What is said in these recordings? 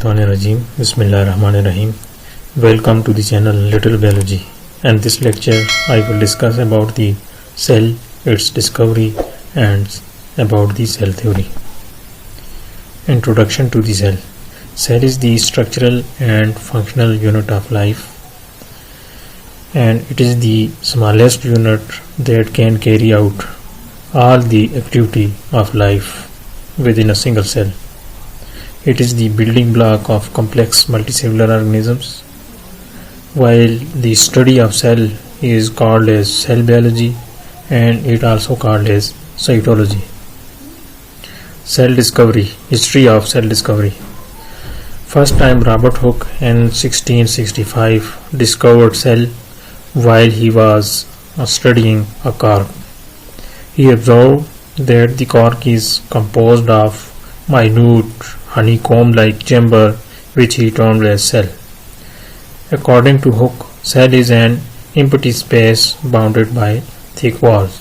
Rajim. Bismillahirrahmanirrahim. Welcome to the channel Little Biology. And this lecture I will discuss about the cell, its discovery, and about the cell theory. Introduction to the cell. Cell is the structural and functional unit of life, and it is the smallest unit that can carry out all the activity of life within a single cell. It is the building block of complex multicellular organisms. While the study of cell is called as cell biology, and it also called as cytology. Cell discovery. History of cell discovery. First time Robert Hooke in 1665 discovered cell while he was studying a cork. He observed that the cork is composed of minute honeycomb-like chamber, which he termed as cell. According to Hooke, cell is an empty space bounded by thick walls.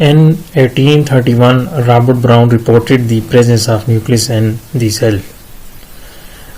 In 1831, Robert Brown reported the presence of nucleus in the cell.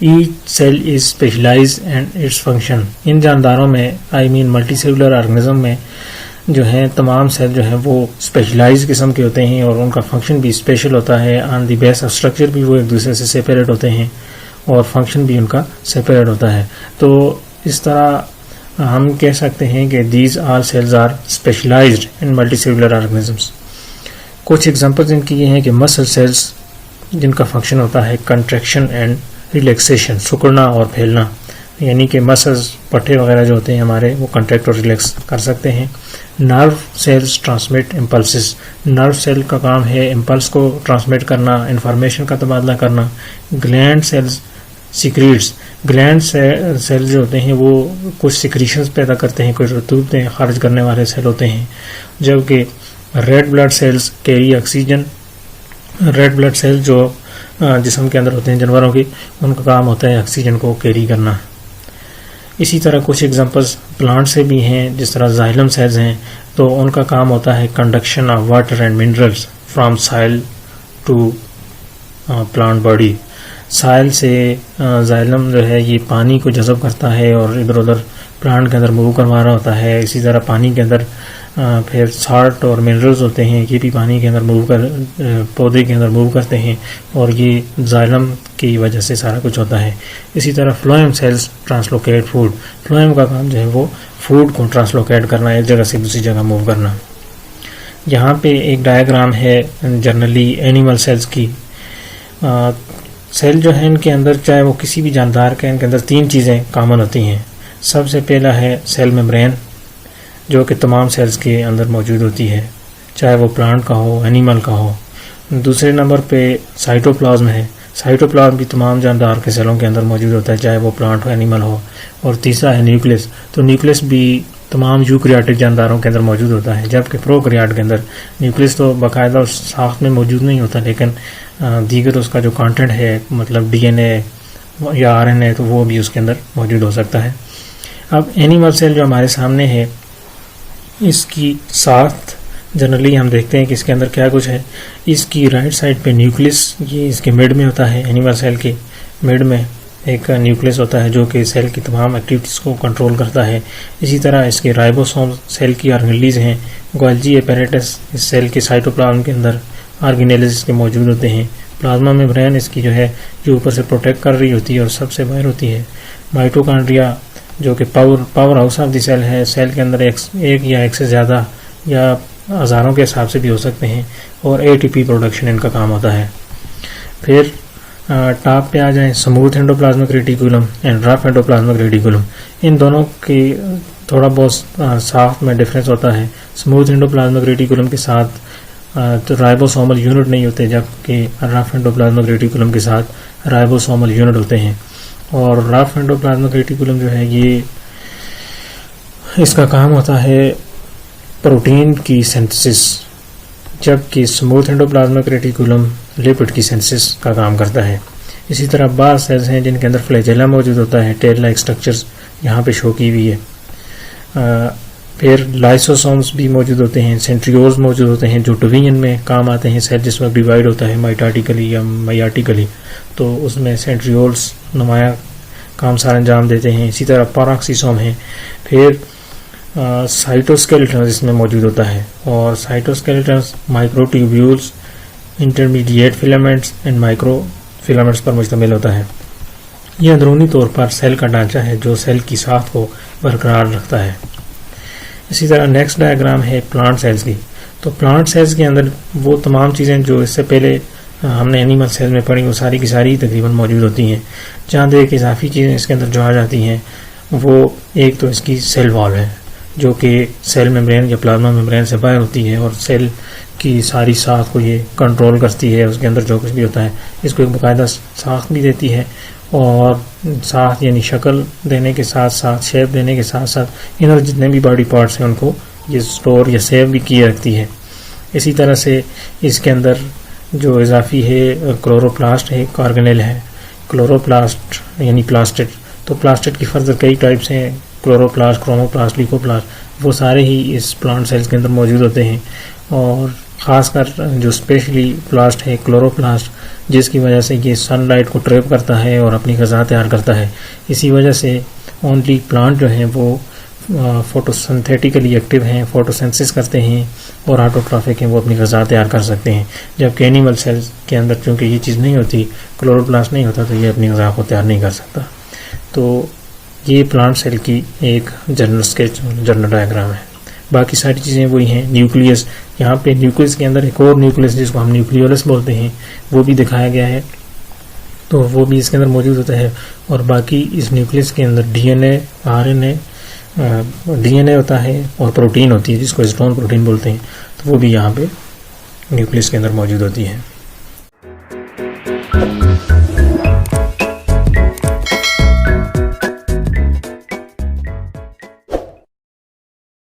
Each cell is specialised and its function. ان جانداروں میں multi cellular organism میں جو ہیں تمام cell جو ہیں وہ اسپیشلائز قسم کے ہوتے ہیں اور ان کا فنکشن بھی اسپیشل ہوتا ہے. آن دی بیس آف اسٹرکچر بھی وہ ایک دوسرے سے سیپریٹ ہوتے ہیں اور فنکشن بھی ان کا سیپریٹ ہوتا ہے. تو اس طرح ہم کہہ سکتے ہیں کہ these all cells are specialised in multicellular organisms. کچھ ایگزامپلز ان کی یہ ہیں کہ مسل سیلز جن کا فنکشن ہوتا ہے کنٹریکشن اینڈ ریلیکسیشن، سکڑنا اور پھیلنا، یعنی کہ مسلز پٹھے وغیرہ جو ہوتے ہیں ہمارے وہ کنٹریکٹ اور ریلیکس کر سکتے ہیں. Nerve cells transmit impulses, nerve cell کا کام ہے امپلس کو ٹرانسمٹ کرنا، انفارمیشن کا تبادلہ کرنا. Gland cells secrets, gland cell جو ہوتے ہیں وہ کچھ سیکریشنز پیدا کرتے ہیں، کچھ رطوبتیں خارج کرنے والے سیل ہوتے ہیں. جبکہ red blood cells carry oxygen, red blood cell جو جسم کے اندر ہوتے ہیں جانوروں کے، ان کا کام ہوتا ہے آکسیجن کو کیری کرنا. اسی طرح کچھ ایگزامپلس پلانٹ سے بھی ہیں، جس طرح زائلم سیلز ہیں تو ان کا کام ہوتا ہے conduction of water and minerals from سائل ٹو پلانٹ باڈی. سائل سے زائلم جو ہے یہ پانی کو جذب کرتا ہے اور ادھر ادھر پلانٹ کے اندر موو کروا رہا ہوتا ہے. اسی طرح پانی کے اندر پھر سالٹ اور منرلز ہوتے ہیں، یہ بھی پانی کے اندر پودے کے اندر موو کرتے ہیں اور یہ زائلم کی وجہ سے سارا کچھ ہوتا ہے. اسی طرح فلوئم سیلز ٹرانسلوکیٹ فوڈ، فلوئم کا کام جو ہے وہ فوڈ کو ٹرانسلوکیٹ کرنا، ایک جگہ سے دوسری جگہ موو کرنا. یہاں پہ ایک ڈائیگرام ہے جنرلی اینیمل سیلز کی. سیل جو ہے ان کے اندر چاہے وہ کسی بھی جاندار کے، ان کے اندر تین چیزیں کامن ہوتی ہیں. سب سے پہلا ہے سیل میمبرین جو کہ تمام سیلز کے اندر موجود ہوتی ہے، چاہے وہ پلانٹ کا ہو اینیمل کا ہو. دوسرے نمبر پہ سائٹوپلازم ہے، سائٹوپلازم بھی تمام جاندار کے سیلوں کے اندر موجود ہوتا ہے، چاہے وہ پلانٹ ہو اینیمل ہو. اور تیسرا ہے نیوکلس، تو نیوکلس بھی تمام یوکریاٹک جانداروں کے اندر موجود ہوتا ہے. جبکہ پروکریاٹ کے اندر نیوکلس تو باقاعدہ اس ساخت میں موجود نہیں ہوتا، لیکن دیگر اس کا جو کانٹینٹ ہے مطلب ڈی این اے یا آر این اے تو وہ بھی اس کے اندر موجود ہو سکتا ہے. اب اینیمل سیل جو ہمارے سامنے ہے اس کی ساخت جنرلی ہم دیکھتے ہیں کہ اس کے اندر کیا کچھ ہے. اس کی رائٹ سائڈ پہ نیوکلس، یہ اس کے مڈ میں ہوتا ہے. اینیمل سیل کے مڈ میں ایک نیوکلس ہوتا ہے جو کہ سیل کی تمام ایکٹیویٹیز کو کنٹرول کرتا ہے. اسی طرح اس کے رائبوسوم سیل کی آرگنیلیز ہیں. گولجی اپیریٹس اس سیل کے سائٹوپلازم کے اندر آرگنیلیز اس کے موجود ہوتے ہیں. پلازما میمبرین اس کی جو ہے جو اوپر سے پروٹیکٹ کر رہی ہوتی ہے اور سب سے باہر ہوتی ہے. مائٹوکانڈریا جو کہ power house of the sale ہے، سیل کے اندر ایک یا ایک سے زیادہ یا ہزاروں کے حساب سے بھی ہو سکتے ہیں، اور اے ٹی پی پروڈکشن ان کا کام ہوتا ہے. پھر ٹاپ پہ آ جائیں، smooth endoplasmic reticulum and rough endoplasmic reticulum. ان دونوں کی تھوڑا بہت ساخت میں ڈفرینس ہوتا ہے. سموتھ اینڈوپلازمک ریٹیکولم کے ساتھ رائبوسومل یونٹ نہیں ہوتے، جبکہ رف اینڈوپلازمک ریٹیکولم کے ساتھ رائبوسومل یونٹ ہوتے ہیں. اور رف اینڈوپلازمک ریٹیکولم جو ہے یہ اس کا کام ہوتا ہے پروٹین کی سینتھسس، جبکہ اسموتھ اینڈوپلازمک ریٹیکولم لپڈ کی سینتھسس کا کام کرتا ہے. اسی طرح بعض سیلز ہیں جن کے اندر فلیجیلا موجود ہوتا ہے، ٹیل لائک اسٹرکچرز یہاں پہ شو کی ہوئی ہے. پھر لائسوسومز بھی موجود ہوتے ہیں، سینٹریولز موجود ہوتے ہیں جو ڈویژن میں کام آتے ہیں. سیل جس وقت ڈیوائڈ ہوتا ہے مائٹاٹیکلی یا میاٹیکلی تو اس میں سینٹریولز نمایاں کام سار انجام دیتے ہیں. اسی طرح پیراکسیسوم ہیں. پھر سائٹوسکیلیٹن اس میں موجود ہوتا ہے، اور سائٹوسکیلیٹنز مائکرو ٹیوبیولز، انٹرمیڈیٹ فیلامنٹس اینڈ مائکرو فیلامنٹس پر مشتمل ہوتا ہے. یہ اندرونی طور پر سیل کا ڈھانچہ ہے جو سیل کی ساخت کو برقرار رکھتا ہے. اسی طرح نیکسٹ ڈائیگرام ہے پلانٹ سیلز کی. تو پلانٹ سیلز کے اندر وہ تمام چیزیں جو اس سے پہلے ہم نے اینیمل سیل میں پڑھی وہ ساری کی ساری تقریباً موجود ہوتی ہیں. چاند ایک اضافی چیزیں اس کے اندر جو آ جاتی ہیں وہ ایک تو اس کی سیل وال ہے جو کہ سیل میمبرین یا پلازما میمبرین سے باہر ہوتی ہے اور سیل کی ساری ساخت کو یہ کنٹرول کرتی ہے. اس کے اندر جو کچھ بھی ہوتا ہے اس کو ایک باقاعدہ ساخت بھی دیتی ہے، اور ساخت یعنی شکل دینے کے ساتھ ساتھ شیپ دینے کے ساتھ ساتھ انر جتنے بھی باڈی پارٹس ہیں ان کو یہ سٹور یا سیو بھی کیے رکھتی ہے. اسی طرح سے اس کے اندر جو اضافی ہے کلوروپلاسٹ ہے، ایک آرگنیل ہے کلوروپلاسٹ یعنی پلاسٹڈ. تو پلاسٹڈ کی فردر کئی ٹائپس ہیں، کلوروپلاسٹ، کروموپلاسٹ، لیکوپلاسٹ، وہ سارے ہی اس پلانٹ سیلز کے اندر موجود ہوتے ہیں. اور خاص کر جو اسپیشلی پلاسٹ ہے کلوروپلاسٹ جس کی وجہ سے یہ سن لائٹ کو ٹریپ کرتا ہے اور اپنی غذا تیار کرتا ہے. اسی وجہ سے اونلی پلانٹ جو ہیں وہ فوٹو سنتھیٹیکلی ایکٹیو ہیں, فوٹو سینسس کرتے ہیں, اور آٹوٹرافک ہیں, وہ اپنی غذا تیار کر سکتے ہیں. جبکہ اینیمل سیلز کے اندر چونکہ یہ چیز نہیں ہوتی, کلوروپلاسٹ نہیں ہوتا, تو یہ اپنی غذا کو تیار نہیں کر سکتا. تو یہ پلانٹ سیل کی ایک جنرل اسکیچ, جنرل ڈائیگرام ہے. باقی ساری چیزیں وہی ہیں. نیوکلیس, یہاں پہ نیوکلیس کے اندر ایک اور نیوکلیس جس کو ہم نیوکلیولس بولتے ہیں وہ بھی دکھایا گیا ہے, تو وہ بھی اس کے اندر موجود ہوتا ہے. اور باقی اس نیوکلیس کے اندر D N A, R N A, D N A ہوتا ہے اور پروٹین ہوتی ہے جس کو ہسٹون پروٹین بولتے ہیں, تو وہ بھی یہاں پہ نیوکلیس کے اندر موجود ہوتی ہے.